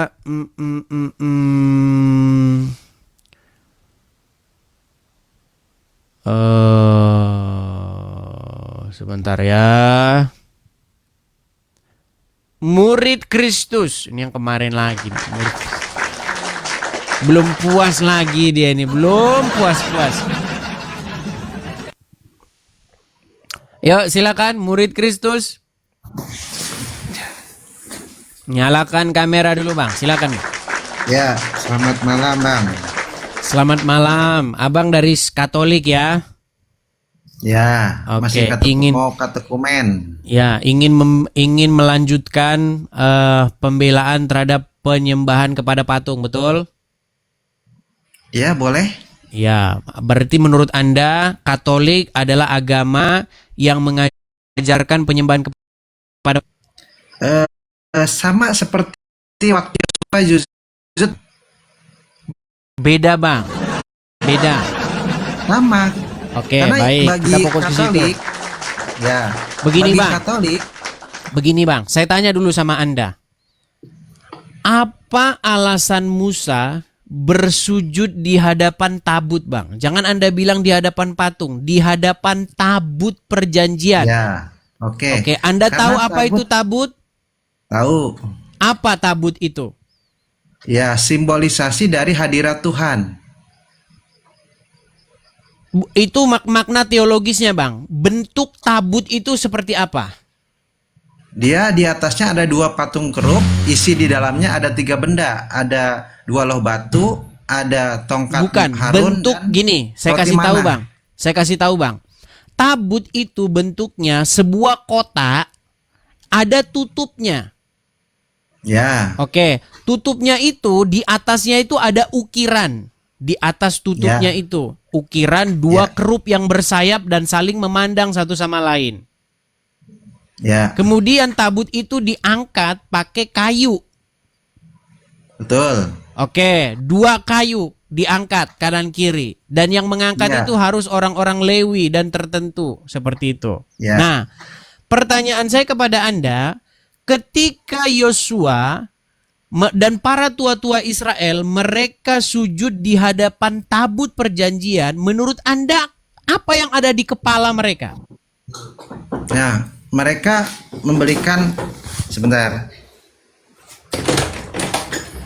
mm, mm, mm, mm. Sebentar ya. Murid Kristus. Ini yang kemarin lagi. Murid. Belum puas lagi dia ini. Belum puas-puas. Yuk silakan murid Kristus. Nyalakan kamera dulu bang. Silakan. Ya, selamat malam bang. Selamat malam. Abang dari Katolik ya. Ya, Oke, masih mau katekumen. Ya, ingin melanjutkan pembelaan terhadap penyembahan kepada patung, betul? Ya, boleh. Ya, berarti menurut Anda Katolik adalah agama yang mengajarkan penyembahan kepada Sama seperti waktu Yesus. beda, Bang. Beda. Sama. Oke, Karena baik. bagi Kita fokus ke situ. Katolik, ya. Begini, bagi Bang. Katolik, Begini, Bang. Saya tanya dulu sama Anda. Apa alasan Musa bersujud di hadapan tabut, Bang? Jangan Anda bilang di hadapan patung, di hadapan tabut perjanjian. ya. Oke. Oke, Anda Karena tahu apa itu tabut? Tahu. Apa tabut itu? Ya, simbolisasi dari hadirat Tuhan. Itu makna teologisnya, Bang. Bentuk tabut itu seperti apa? Dia di atasnya ada 2 patung keruk, isi di dalamnya ada 3 benda, ada 2 loh batu, ada tongkat Bukan, Harun bentuk dan gini. Saya roti kasih tahu, mana. Bang. Saya kasih tahu, Bang. Tabut itu bentuknya sebuah kotak, ada tutupnya. Ya, Oke, tutupnya itu di atasnya itu ada ukiran. Di atas tutupnya itu ukiran 2 Ya. kerup yang bersayap dan saling memandang satu sama lain. ya, Kemudian tabut itu diangkat pakai kayu. betul. Oke, 2 kayu diangkat kanan kiri. Dan yang mengangkat Ya. itu harus orang-orang Lewi dan tertentu. Seperti itu. Ya. Nah, pertanyaan saya kepada Anda, ketika Yosua dan para tua-tua Israel mereka sujud di hadapan tabut perjanjian, menurut Anda apa yang ada di kepala mereka? Nah, mereka memberikan sebentar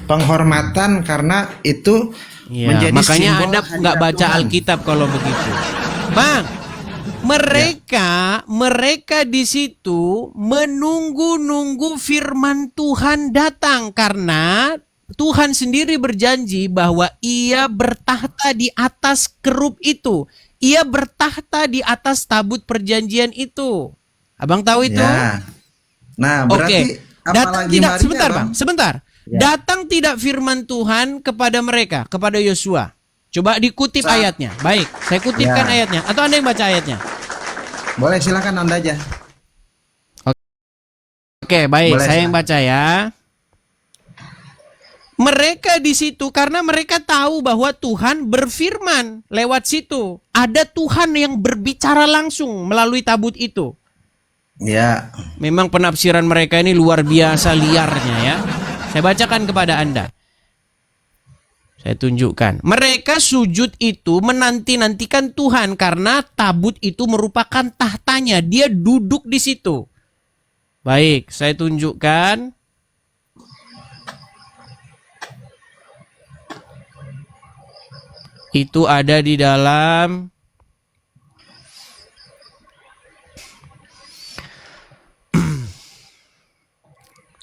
penghormatan karena itu Ya, menjadi makanya simbol Anda hadirat nggak baca Tuhan. Alkitab kalau begitu, Bang. Mereka di situ menunggu-nunggu firman Tuhan datang karena Tuhan sendiri berjanji bahwa Ia bertahta di atas kerup itu. Ia bertahta di atas tabut perjanjian itu. Abang tahu itu? Ya. Nah, berarti Datang apalagi tidak Maria, sebentar, Bang? Bang. Sebentar. Ya. Datang tidak firman Tuhan kepada mereka, kepada Yosua. Coba dikutip ayatnya. Baik, saya kutipkan Ya. ayatnya. Atau Anda yang baca ayatnya? Boleh, silakan Anda aja. Oke, baik. Boleh, Saya yang silakan. baca ya. Mereka di situ karena mereka tahu bahwa Tuhan berfirman lewat situ. Ada Tuhan yang berbicara langsung melalui tabut itu. Ya. Memang penafsiran mereka ini luar biasa liarnya ya. Saya bacakan kepada Anda. Saya tunjukkan. Mereka sujud itu menanti-nantikan Tuhan karena tabut itu merupakan tahtanya. Dia duduk di situ. Baik, saya tunjukkan. Itu ada di dalam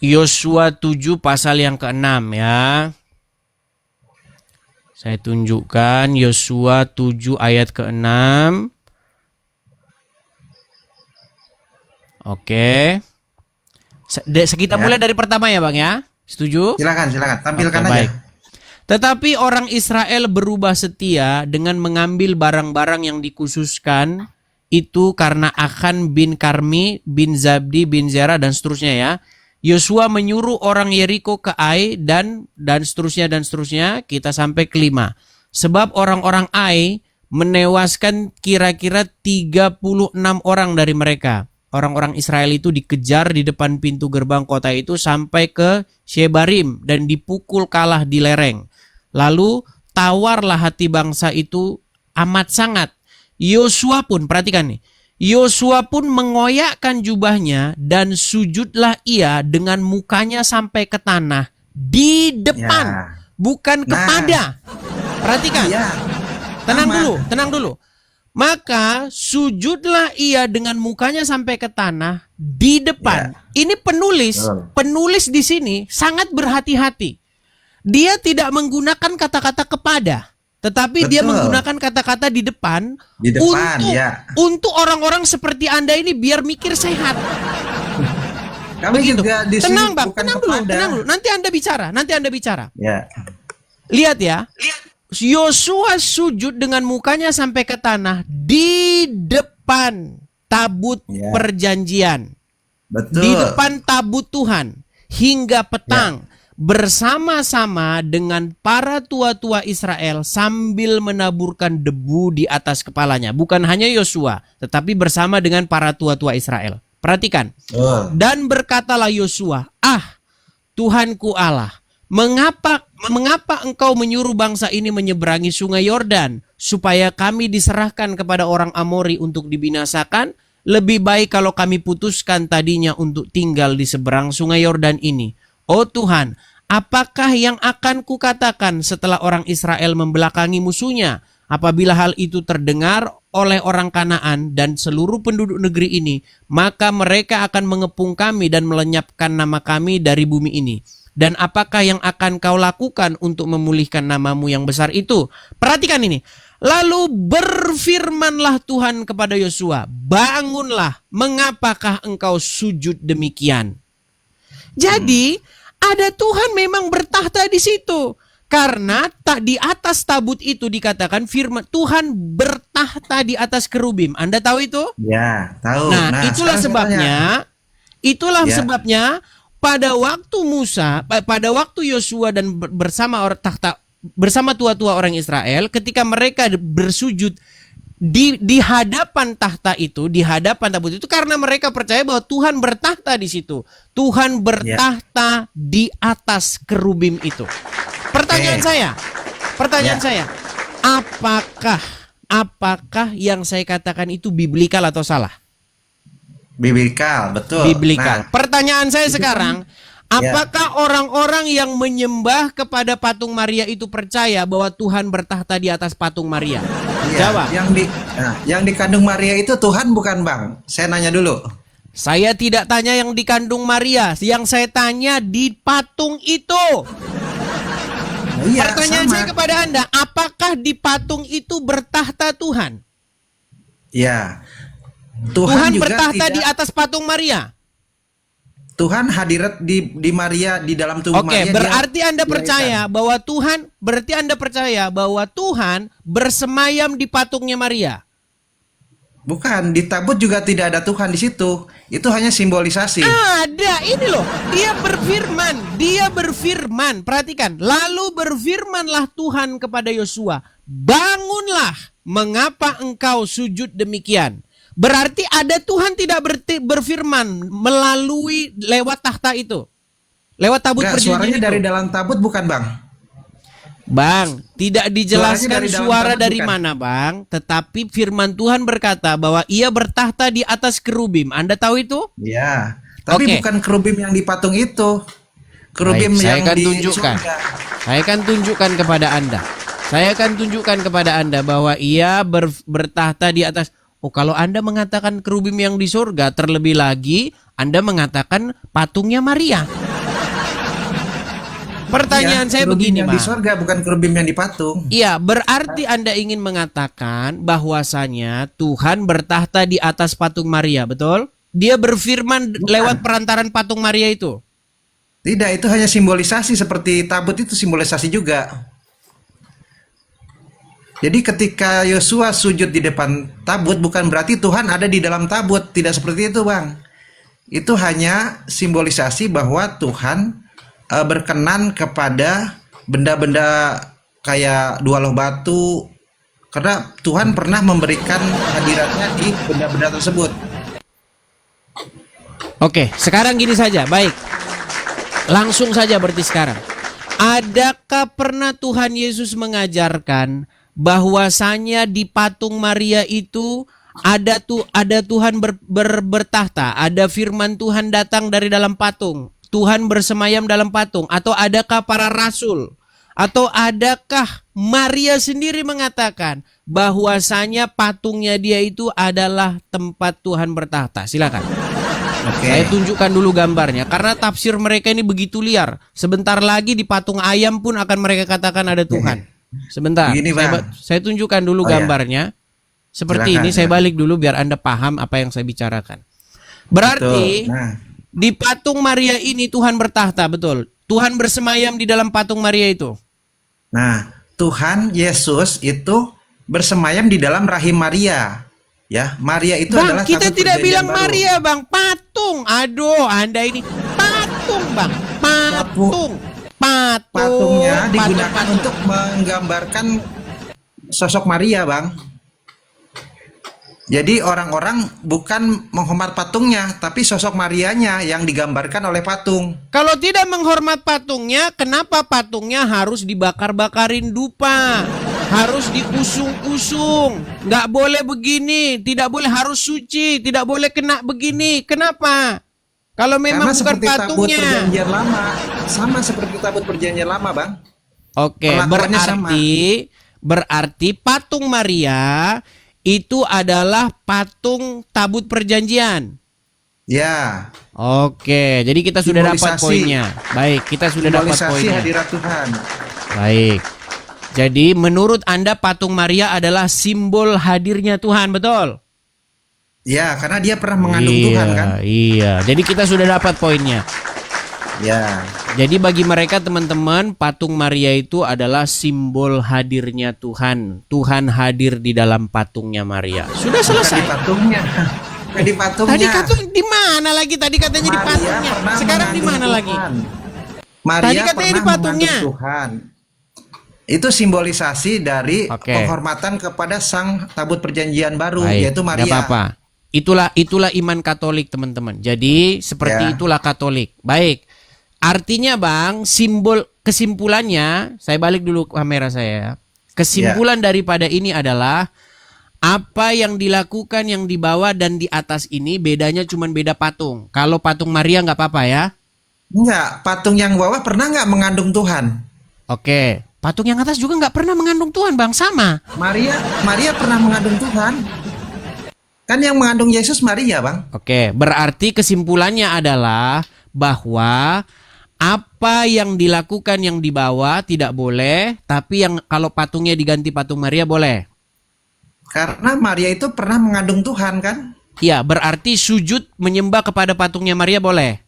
Yosua 7 pasal yang ke-6 ya. Saya tunjukkan Yosua 7 ayat ke-6. Oke. Kita mulai dari pertama ya Bang ya. Setuju? Silakan tampilkan Oke, aja. baik. Tetapi orang Israel berubah setia dengan mengambil barang-barang yang dikhususkan itu karena Achan bin Karmi bin Zabdi bin Zera dan seterusnya ya. Yosua menyuruh orang Yeriko ke Ai dan seterusnya kita sampai ke-5. Sebab orang-orang Ai menewaskan kira-kira 36 orang dari mereka. orang-orang Israel itu dikejar di depan pintu gerbang kota itu sampai ke Shebarim dan dipukul kalah di lereng. Lalu tawarlah hati bangsa itu amat sangat. Yosua pun, perhatikan nih, Yosua pun mengoyakkan jubahnya dan sujudlah ia dengan mukanya sampai ke tanah di depan, Ya. bukan kepada. Perhatikan. Iya. Tenang dulu. Maka sujudlah ia dengan mukanya sampai ke tanah di depan. Ini penulis di sini sangat berhati-hati. Dia tidak menggunakan kata-kata kepada, tetapi dia Betul. menggunakan kata-kata di depan, Di depan, untuk orang-orang seperti Anda ini biar mikir sehat. Kami Begitu. juga di sini Tenang, Bang, bukan tenang kepada. dulu. Nanti Anda bicara. Ya. Lihat ya. Yosua sujud dengan mukanya sampai ke tanah di depan tabut Ya. perjanjian. Betul. Di depan tabut Tuhan hingga petang bersama-sama dengan para tua-tua Israel sambil menaburkan debu di atas kepalanya. Bukan hanya Yosua, tetapi bersama dengan para tua-tua Israel. Perhatikan. Betul. Dan berkatalah Yosua, Tuhanku Allah, mengapa engkau menyuruh bangsa ini menyeberangi sungai Yordan supaya kami diserahkan kepada orang Amori untuk dibinasakan? Lebih baik kalau kami putuskan tadinya untuk tinggal di seberang sungai Yordan ini. Oh Tuhan, apakah yang akan kukatakan setelah orang Israel membelakangi musuhnya? Apabila hal itu terdengar oleh orang Kanaan dan seluruh penduduk negeri ini, maka mereka akan mengepung kami dan melenyapkan nama kami dari bumi ini. Dan apakah yang akan kau lakukan untuk memulihkan namamu yang besar itu? Perhatikan ini. Lalu berfirmanlah Tuhan kepada Yosua, bangunlah, mengapakah engkau sujud demikian? Jadi ada Tuhan memang bertahta di situ. Karena tak di atas tabut itu dikatakan firman Tuhan bertahta di atas kerubim. Anda tahu itu? Ya, tahu. Nah, itulah sekarang saya tanya. sebabnya pada waktu Yosua dan bersama tua-tua orang Israel, ketika mereka bersujud di hadapan tahta itu, di hadapan tabut itu, karena mereka percaya bahwa Tuhan bertahta di situ. Tuhan bertahta di atas kerubim itu. Pertanyaan saya, apakah yang saya katakan itu biblikal atau salah? Biblikal, betul. Biblikal. Nah, Pertanyaan saya sekarang, Ya. apakah orang-orang yang menyembah kepada patung Maria itu percaya bahwa Tuhan bertahta di atas patung Maria? iya, Jawab. yang dikandung Maria itu Tuhan bukan, Bang? Saya nanya dulu. Saya tidak tanya yang dikandung Maria, yang saya tanya di patung itu. Iya, Pertanyaan sama. saya kepada Anda, apakah di patung itu bertahta Tuhan? Ya. Tuhan juga bertahta tidak- di atas patung Maria. Tuhan hadirat di Maria, di dalam tubuh Maria. Oke, berarti Anda dia percaya bahwa Tuhan bersemayam di patungnya Maria. Bukan, di tabut juga tidak ada Tuhan di situ. Itu hanya simbolisasi. Ada, ini loh. Dia berfirman. Perhatikan. Lalu berfirmanlah Tuhan kepada Yosua, bangunlah, mengapa engkau sujud demikian? Berarti ada Tuhan tidak berfirman melalui lewat tahta itu. Lewat tabut Enggak, perjanjian suaranya itu. dari dalam tabut bukan, Bang? Bang, tidak dijelaskan Suaranya dari dalam suara tabut dari bukan? mana, Bang. Tetapi firman Tuhan berkata bahwa ia bertahta di atas kerubim. Anda tahu itu? Ya. Tapi Oke. bukan kerubim yang di patung itu. Kerubim Baik, saya yang akan di tunjukkan. surga. Saya akan tunjukkan kepada Anda bahwa ia bertahta di atas. Oh, kalau Anda mengatakan kerubim yang di surga, terlebih lagi Anda mengatakan patungnya Maria. Pertanyaan Iya, saya kerubim begini, yang di Bang. surga bukan kerubim yang di patung. Iya, berarti Anda ingin mengatakan bahwasanya Tuhan bertahta di atas patung Maria, betul? Dia berfirman lewat perantaran patung Maria itu. Tidak, itu hanya simbolisasi, seperti tabut itu simbolisasi juga. Jadi ketika Yosua sujud di depan tabut bukan berarti Tuhan ada di dalam tabut, tidak seperti itu, Bang. Itu hanya simbolisasi bahwa Tuhan berkenan kepada benda-benda kayak dua loh batu, karena Tuhan pernah memberikan hadiratnya di benda-benda tersebut. Oke, sekarang gini saja. Baik. Langsung saja berarti sekarang. Adakah pernah Tuhan Yesus mengajarkan bahwasanya di patung Maria itu ada Tuhan bertahta, ada firman Tuhan datang dari dalam patung, Tuhan bersemayam dalam patung, atau adakah para rasul, atau adakah Maria sendiri mengatakan bahwasanya patungnya dia itu adalah tempat Tuhan bertahta? Silakan. Oke. Saya tunjukkan dulu gambarnya karena tafsir mereka ini begitu liar. Sebentar lagi di patung ayam pun akan mereka katakan ada Tuhan. Sebentar, Begini, Bang. saya tunjukkan dulu Oh, ya. gambarnya. Seperti Silakan, ini, saya silakan. balik dulu biar Anda paham apa yang saya bicarakan. Berarti Betul. Nah, di patung Maria ini Tuhan bertahta, betul. Tuhan bersemayam di dalam patung Maria itu. nah, Tuhan Yesus itu bersemayam di dalam rahim Maria. Ya, Maria itu Bang, adalah kita tabut tidak perjanjian bilang baru. Maria, Bang. Patung. Aduh, Anda ini patung, Bang. Patung. Patungnya digunakan patung. untuk menggambarkan sosok Maria, Bang. Jadi orang-orang bukan menghormat patungnya, tapi sosok Marianya yang digambarkan oleh patung. Kalau tidak menghormat patungnya, kenapa patungnya harus dibakar-bakarin dupa? Harus diusung-usung. Nggak boleh begini, tidak boleh harus suci, tidak boleh kena begini. Kenapa? Kalau memang Karena bukan seperti tabut patungnya. perjanjian lama, sama seperti tabut perjanjian lama, Bang. Oke, Perlakuannya sama. berarti patung Maria itu adalah patung tabut perjanjian. Ya, Oke, jadi kita sudah dapat Simbolisasi. poinnya. Baik, kita sudah dapat simbolisasi poinnya. hadirat Tuhan. Baik. Jadi menurut Anda patung Maria adalah simbol hadirnya Tuhan, betul? Ya, karena dia pernah mengandung Iya, Tuhan kan? iya. Jadi kita sudah dapat poinnya. Ya. Jadi bagi mereka teman-teman, patung Maria itu adalah simbol hadirnya Tuhan. Tuhan hadir di dalam patungnya Maria. Sudah Bukan di selesai. patungnya. Bukan di patungnya. Tadi patung di mana lagi? Tadi katanya di Maria patungnya. pernah Sekarang di mengandung mana lagi? Tuhan. Maria Tadi katanya pernah di patungnya. mengandung Tuhan. Itu simbolisasi dari Oke. penghormatan kepada sang tabut perjanjian baru, Baik, yaitu nggak Maria. apa-apa. Itulah iman Katolik, teman-teman. Jadi seperti Ya. itulah Katolik. Baik. Artinya, Bang, kesimpulannya, saya balik dulu kamera saya. Kesimpulan daripada ini adalah apa yang dilakukan yang di bawah dan di atas ini bedanya cuma beda patung. Kalau patung Maria nggak apa-apa ya. Enggak, patung yang bawah pernah nggak mengandung Tuhan? Oke. Patung yang atas juga nggak pernah mengandung Tuhan, Bang. Sama. Maria pernah mengandung Tuhan. Kan yang mengandung Yesus Maria, Bang. Oke, berarti kesimpulannya adalah bahwa apa yang dilakukan yang di bawah tidak boleh, tapi yang kalau patungnya diganti patung Maria boleh. Karena Maria itu pernah mengandung Tuhan kan? Iya, berarti sujud menyembah kepada patungnya Maria boleh.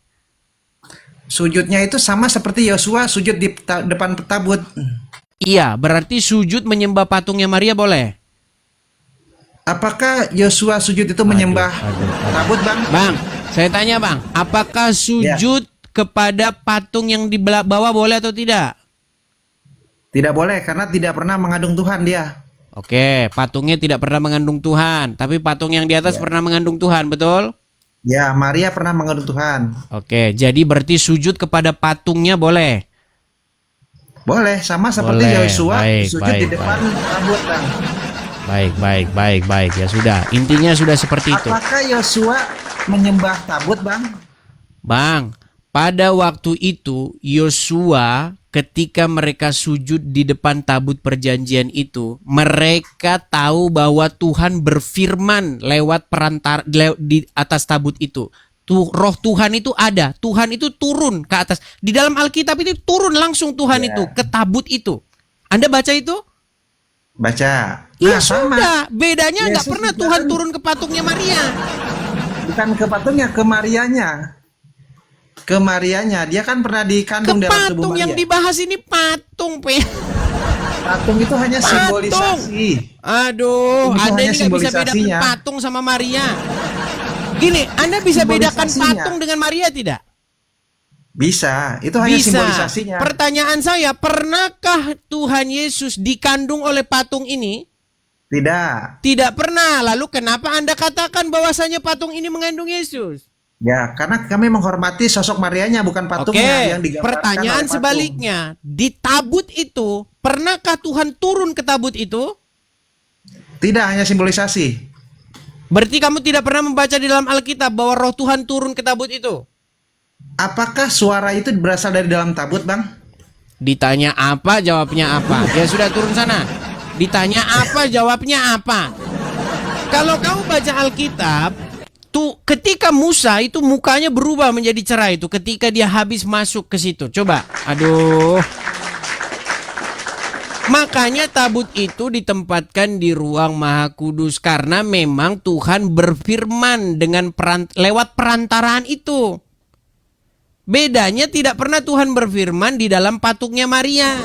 Sujudnya itu sama seperti Yosua sujud di depan tabut. Iya, berarti sujud menyembah patungnya Maria boleh. Apakah Yosua sujud itu menyembah tabut, Bang? Bang, saya tanya Bang, apakah sujud kepada patung yang di bawah boleh atau tidak? Tidak boleh karena tidak pernah mengandung Tuhan dia. Oke, patungnya tidak pernah mengandung Tuhan, tapi patung yang di atas pernah mengandung Tuhan, betul? Ya, Maria pernah mengandung Tuhan. Oke, jadi berarti sujud kepada patungnya boleh. Boleh, sama seperti Boleh, Yosua baik, sujud di baik, depan tabut, Bang. Baik. Ya sudah, intinya sudah seperti itu. Apakah Yosua menyembah tabut, Bang? Bang, pada waktu itu Yosua ketika mereka sujud di depan tabut perjanjian itu, mereka tahu bahwa Tuhan berfirman lewat di atas tabut itu. Roh Tuhan itu ada, Tuhan itu turun ke atas. Di dalam Alkitab itu turun langsung Tuhan itu ke tabut itu. Anda baca itu? Baca. Iya sama. sudah, bedanya nggak Yesus pernah juga Tuhan kan- turun ke patungnya Maria. Bukan ke patungnya, ke Marianya. Ke Marianya, dia kan pernah Ke dikandung dalam tubuh patung Maria. yang dibahas ini patung, Pe. Patung itu hanya Patung. simbolisasi. Aduh, Itu Anda hanya ini nggak bisa bedakan simbolisasinya. patung sama Maria. Gini, Anda bisa bedakan Simbolisasinya. patung dengan Maria tidak? Bisa, itu hanya Bisa. simbolisasinya. Pertanyaan saya, pernahkah Tuhan Yesus dikandung oleh patung ini? Tidak. Tidak pernah. Lalu kenapa Anda katakan bahwasanya patung ini mengandung Yesus? Ya, karena kami menghormati sosok Marianya bukan Oke, patungnya yang digambarkan pertanyaan oleh patung. sebaliknya. Di tabut itu, pernahkah Tuhan turun ke tabut itu? Tidak hanya simbolisasi. Berarti kamu tidak pernah membaca di dalam Alkitab bahwa roh Tuhan turun ke tabut itu? Apakah suara itu berasal dari dalam tabut, Bang? Ditanya apa, jawabnya apa. Ya sudah, turun sana. Ditanya apa, jawabnya apa. Kalau kamu baca Alkitab, tuh ketika Musa itu mukanya berubah menjadi cerah itu ketika dia habis masuk ke situ. Coba, aduh. Makanya tabut itu ditempatkan di ruang Maha Kudus karena memang Tuhan berfirman dengan lewat perantaraan itu. Bedanya tidak pernah Tuhan berfirman di dalam patungnya Maria.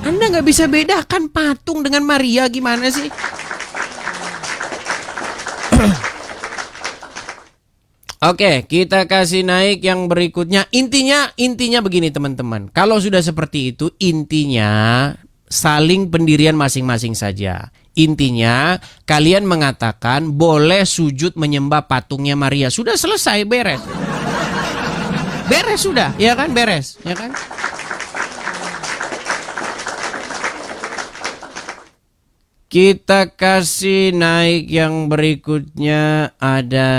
Anda nggak bisa bedakan patung dengan Maria, gimana sih? Oke, kita kasih naik yang berikutnya. Intinya begini teman-teman. Kalau sudah seperti itu, intinya saling pendirian masing-masing saja. Intinya kalian mengatakan boleh sujud menyembah patungnya Maria. Sudah selesai, beres. Beres sudah, ya kan? Beres, ya kan? Kita kasih naik yang berikutnya ada